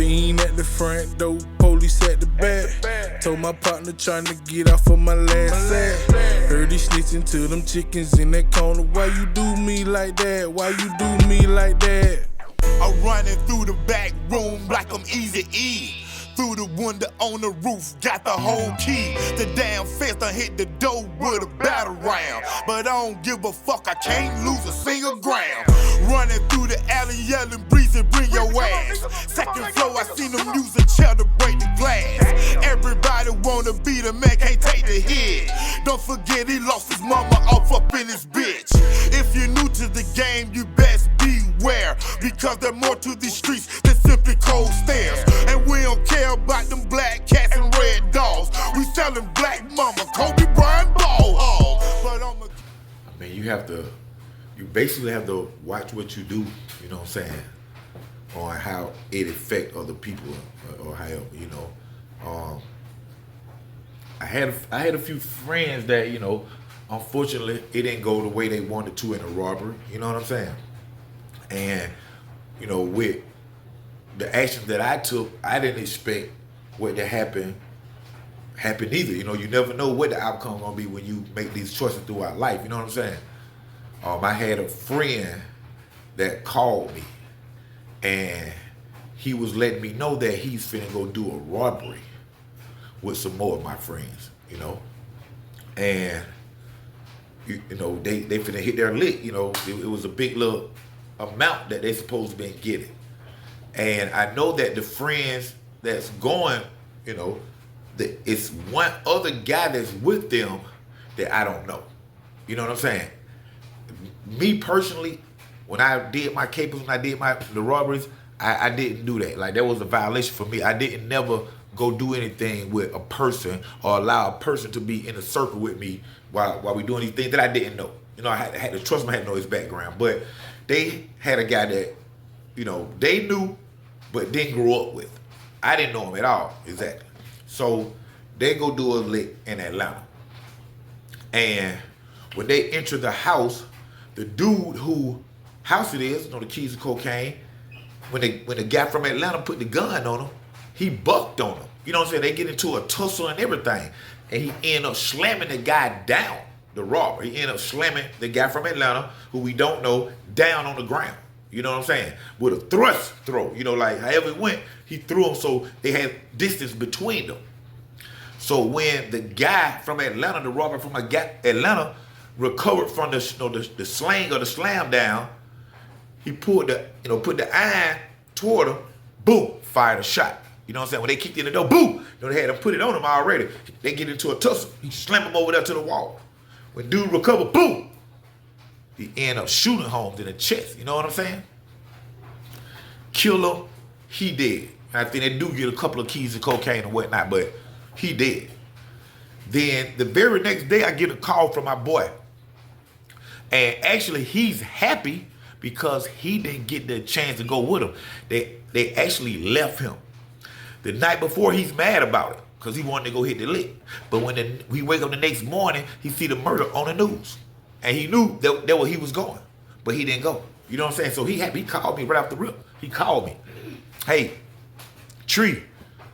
Fiend at the front door, police at the back. Told my partner trying to get off of my last set. Heard he snitching to them chickens in that corner. Why you do me like that? Why you do me like that? I'm running through the back room like I'm Easy-E. Through the window on the roof, got the whole key. The damn fence done hit the door with a battle round. But I don't give a fuck, I can't lose a single gram. Running through the alley yelling, breezy, bring your ass. Second floor, I seen them use a chair to break the glass. Everybody wanna be the man, can't take the hit. Don't forget he lost his mama off up in his bitch. If you're new to the game, you best beware. Because there's more to these streets than simply cold stairs. And we don't care about them black cats and red dogs. We selling black mama, Kobe Bryant ball hog. But I mean, you basically have to watch what you do, you know what I'm saying, on how it affect other people or how, you know. I had a few friends that, you know, unfortunately it didn't go the way they wanted to in a robbery, you know what I'm saying? And, you know, with the actions that I took, I didn't expect what to happen either. You know, you never know what the outcome gonna be when you make these choices throughout life, you know what I'm saying? I had a friend that called me and he was letting me know that he's finna go do a robbery with some more of my friends, you know? And, you know, they finna hit their lick, you know? It was a big little amount that they supposed to be getting. And I know that the friends that's going, you know, it's one other guy that's with them that I don't know. You know what I'm saying? Me personally, when I did my capers, when I did the robberies, I didn't do that. Like, that was a violation for me. I didn't never go do anything with a person or allow a person to be in a circle with me while we doing these things that I didn't know. You know, I had to trust him, I had to know his background. But they had a guy that, you know, they knew but didn't grow up with. I didn't know him at all, exactly. So they go do a lick in Atlanta. And when they enter the house, the dude who house it is, you know, the keys of cocaine, when the guy from Atlanta put the gun on him, he bucked on him. You know what I'm saying? They get into a tussle and everything. And he ended up slamming the guy down, the robber. He ended up slamming the guy from Atlanta, who we don't know, down on the ground. You know what I'm saying? With a thrust throw. You know, like however it went, he threw him so they had distance between them. So when the guy from Atlanta, the robber from Atlanta, recovered from the sling or the slam down, he pulled put the iron toward him, boom, fired a shot. You know what I'm saying? When they kicked in the door, boom, you know, they had to put it on him already. They get into a tussle. He slammed him over there to the wall. When dude recovered, boom, he ended up shooting Holmes in the chest. You know what I'm saying? Kill him, he dead. I think they do get a couple of keys of cocaine and whatnot, but he dead. Then the very next day, I get a call from my boy. And actually, he's happy because he didn't get the chance to go with him. They actually left him. The night before, he's mad about it because he wanted to go hit the lick. But when we wake up the next morning, he see the murder on the news. And he knew that where he was going, but he didn't go. You know what I'm saying? So he happy. He called me right off the rip. He called me. Hey, Tree.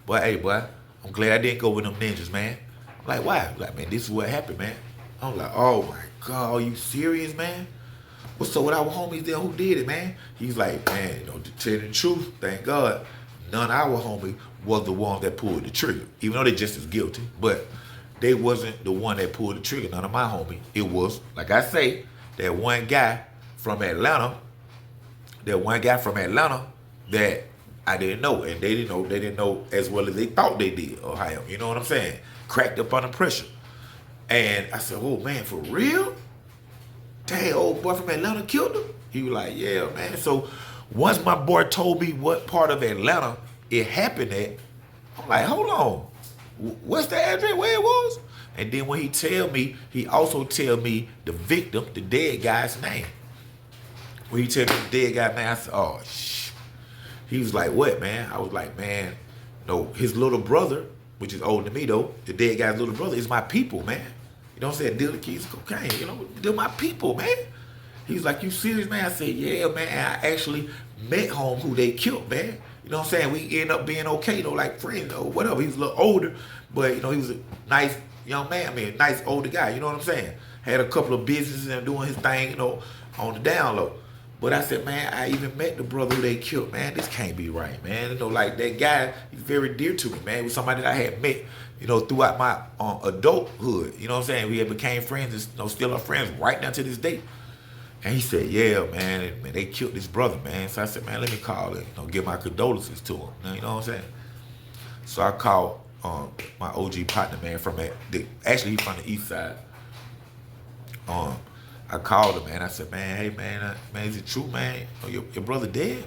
Boy, hey, boy, I'm glad I didn't go with them ninjas, man. I'm like, why? Like, man, this is what happened, man. I'm like, oh, my God, are you serious, man? What's up with our homies there? Who did it, man? He's like, man, you know, to tell you the truth, thank God, none of our homies was the ones that pulled the trigger, even though they just as guilty. But they wasn't the one that pulled the trigger, none of my homies. It was, like I say, that one guy from Atlanta that I didn't know, and they didn't know as well as they thought they did, Ohio. You know what I'm saying? Cracked up under pressure. And I said, oh man, for real? Dang, old boy from Atlanta killed him? He was like, yeah, man. So once my boy told me what part of Atlanta it happened at, I'm like, hold on. What's the address where it was? And then when he tell me, he also tell me the victim, the dead guy's name. When he tell me the dead guy's name, I said, oh, shh. He was like, what, man? I was like, man, no, his little brother, which is older than me, though, the dead guy's little brother is my people, man. You know what I'm saying? Deal the keys of cocaine, you know, they're my people, man. He was like, you serious, man? I said, yeah, man. I actually met home who they killed, man. You know what I'm saying? We end up being okay though, like friends or whatever. He was a little older, but you know, he was a nice young man. I mean, a nice older guy. You know what I'm saying? Had a couple of businesses and doing his thing, you know, on the down low. But I said, man, I even met the brother who they killed. Man, this can't be right, man. You know, like that guy, he's very dear to me, man. He was somebody that I had met, you know, throughout my adulthood. You know what I'm saying? We had became friends and, you know, still are friends right now to this day. And he said, yeah, man, they killed this brother, man. So I said, man, let me call and, you know, give my condolences to him. You know what I'm saying? So I called my OG partner, man, from actually he's from the east side. I called him, man. I said, man, hey, man, is it true, man? Oh, your brother dead?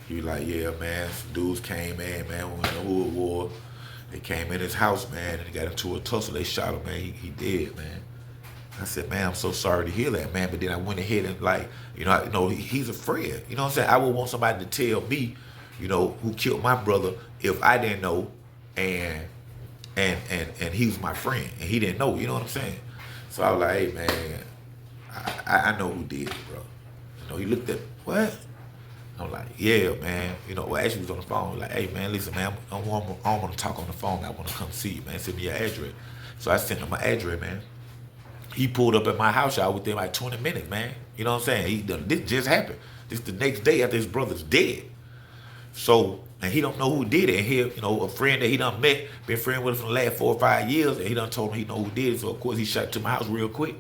He was like, yeah, man. Some dudes came in, man. We went to Hood War. They came in his house, man, and they got into a tussle. They shot him, man. He dead, man. I said, man, I'm so sorry to hear that, man. But then I went ahead and, like, you know, he's a friend. You know what I'm saying? I would want somebody to tell me, you know, who killed my brother if I didn't know, and he was my friend, and he didn't know. You know what I'm saying? So I was like, hey, man, I know who did it, bro. You know, he looked at, what? I'm like, yeah, man. You know, well, actually, he was on the phone. Like, hey, man, listen, man, I don't want to talk on the phone. I want to come see you, man. Send me your address. So I sent him my address, man. He pulled up at my house, y'all, within like 20 minutes, man. You know what I'm saying? This just happened. This the next day after his brother's dead. So, and he don't know who did it. And he, you know, a friend that he done met, been friend with him for the last 4 or 5 years, and he done told him he know who did it. So, of course, he shot to my house real quick.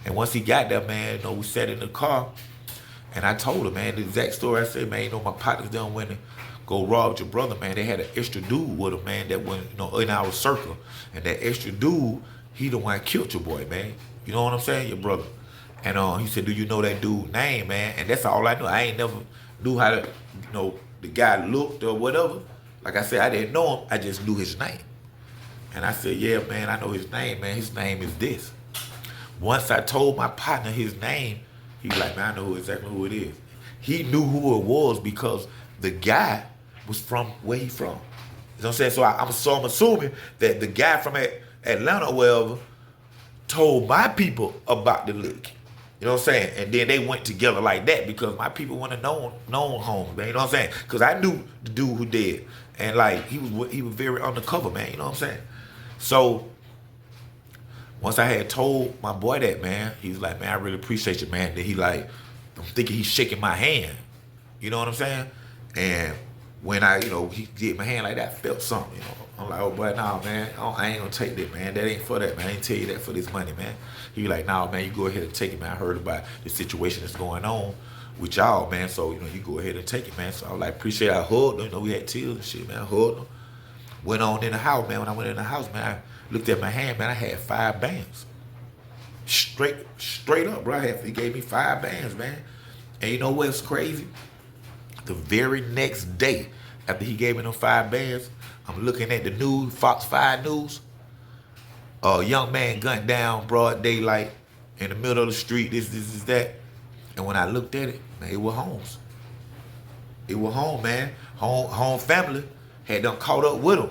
And once he got there, man, you know, we sat in the car, and I told him, man, the exact story. I said, man, you know, my partners done went and go rob your brother, man. They had an extra dude with him, man, that went, you know, in our circle. And that extra dude, he the one killed your boy, man. You know what I'm saying? Your brother. And he said, do you know that dude's name, man? And that's all I knew. I ain't never knew how to, you know, the guy looked or whatever. Like I said, I didn't know him. I just knew his name. And I said, yeah, man, I know his name, man. His name is this. Once I told my partner his name, he was like, man, I know exactly who it is. He knew who it was because the guy was from where he from. You know what I'm saying? So I'm assuming that the guy from Atlanta or wherever told my people about the lick. You know what I'm saying? And then they went together like that because my people wouldn't have known home, man. You know what I'm saying? Because I knew the dude who did. And like he was very undercover, man. You know what I'm saying? So once I had told my boy that, man, he was like, man, I really appreciate you, man. Then he like, I'm thinking he's shaking my hand. You know what I'm saying? And when I, you know, he did my hand like that, I felt something, you know. I'm like, oh, boy, nah, man, I ain't gonna take that, man. That ain't for that, man. I ain't tell you that for this money, man. He like, nah, man, you go ahead and take it, man. I heard about the situation that's going on with y'all, man. So, you know, you go ahead and take it, man. So I was like, appreciate it. I hugged him. You know, we had tears and shit, man. I hugged him. Went on in the house, man. When I went in the house, man, I looked at my hand, man. I had 5 bands. Straight up, bro. He gave me 5 bands, man. And you know what's crazy? The very next day, after he gave me them 5 bands, I'm looking at the news, Fox 5 News. A young man gunned down broad daylight in the middle of the street, this, that. And when I looked at it, man, it was Holmes. It was Holmes, man. Home family had done caught up with him.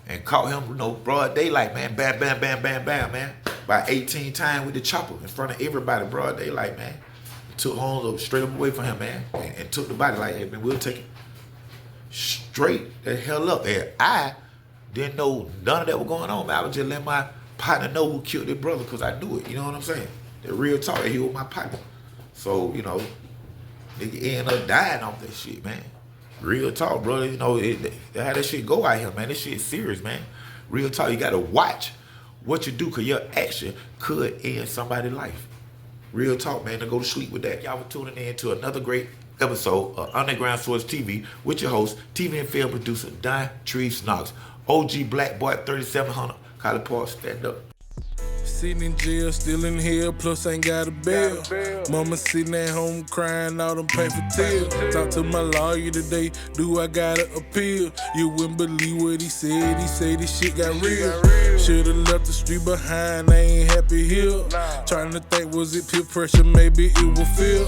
And caught him, you know, broad daylight, man. Bam, bam, bam, bam, bam, man. By 18 times with the chopper in front of everybody, broad daylight, man. Took Holmes up, straight up away from him, man. And took the body like, hey, man, we'll take it straight the hell up. And I didn't know none of that was going on, man. I was just letting my partner know who killed their brother because I knew it. You know what I'm saying? The real talk, he was my partner. So, you know, nigga ended up dying off that shit, man. Real talk, brother. You know, how that shit go out here, man. This shit serious, man. Real talk, you got to watch what you do because your action could end somebody's life. Real talk, man. To go to sleep with that. Y'all for tuning in to another great episode of Underground Source TV with your host, TV and film producer, Don Trees Knox. OG Black Boy 3700, College Park, stand up. Sitting in jail, still in hell, plus ain't got a bail. Mama sitting at home crying all them painful tears. Talk to my lawyer today, do I gotta appeal? You wouldn't believe what he said this shit got real. Should've left the street behind, I ain't happy here. Trying to think, was it peer pressure? Maybe it was fear.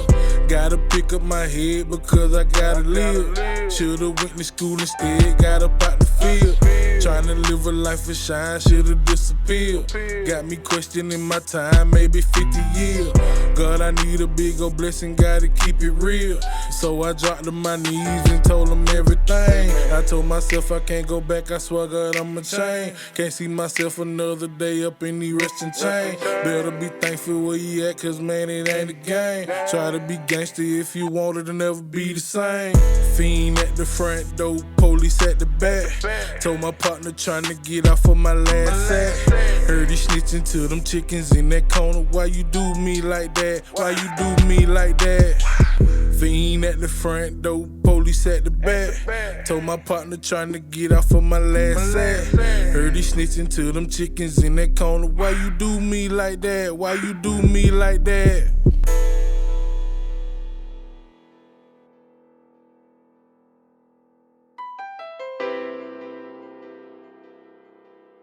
Gotta pick up my head because I gotta live. Should've went to school instead, got up out the field. Trying to live a life of shine, should've disappeared. Got me questioning my time, maybe 50 years. God, I need a big old blessing, gotta keep it real. So I dropped to my knees and told him everything. I told myself I can't go back, I swear God I'ma change. Can't see myself another day up in the resting chain. Better be thankful where you at, cause man, it ain't a game. Try to be gangster if you want it, to never be the same. Fiend at the front door, police at the back. Told my partner trying to get off of my last act. Heard he snitching to them chickens in that corner. Why you do me like that? Why you do me like that? Fiend at the front door, police at the back. Told my partner trying to get off of my last act. Heard he snitching to them chickens in that corner. Why you do me like that? Why you do me like that?